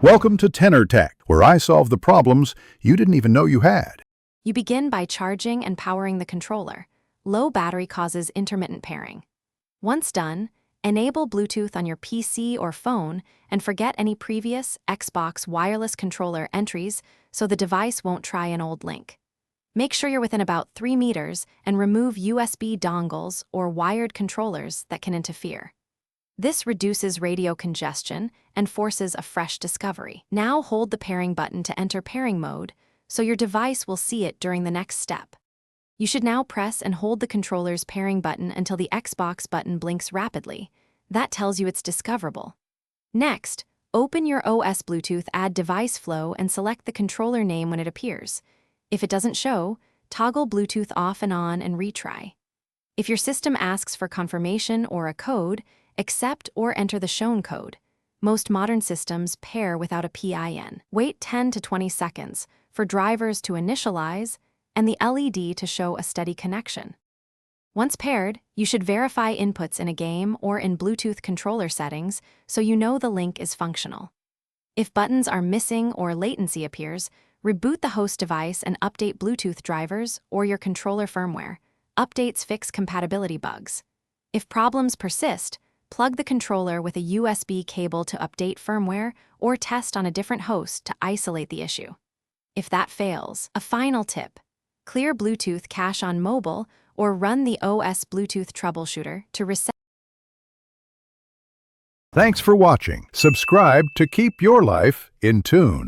Welcome to Tenor Tech, where I solve the problems you didn't even know you had. You begin by charging and powering the controller. Low battery causes intermittent pairing. Once done, enable Bluetooth on your PC or phone and forget any previous Xbox wireless controller entries so the device won't try an old link. Make sure you're within about 3 meters and remove USB dongles or wired controllers that can interfere. This reduces radio congestion and forces a fresh discovery. Now hold the pairing button to enter pairing mode, so your device will see it during the next step. You should now press and hold the controller's pairing button until the Xbox button blinks rapidly. That tells you it's discoverable. Next, open your OS Bluetooth Add Device Flow and select the controller name when it appears. If it doesn't show, toggle Bluetooth off and on and retry. If your system asks for confirmation or a code, accept or enter the shown code. Most modern systems pair without a PIN. Wait 10 to 20 seconds for drivers to initialize and the LED to show a steady connection. Once paired, you should verify inputs in a game or in Bluetooth controller settings so you know the link is functional. If buttons are missing or latency appears, reboot the host device and update Bluetooth drivers or your controller firmware. Updates fix compatibility bugs. If problems persist, plug the controller with a USB cable to update firmware or test on a different host to isolate the issue. If that fails, a final tip: clear Bluetooth cache on mobile or run the OS Bluetooth troubleshooter to reset. Thanks for watching. Subscribe to keep your life in tune.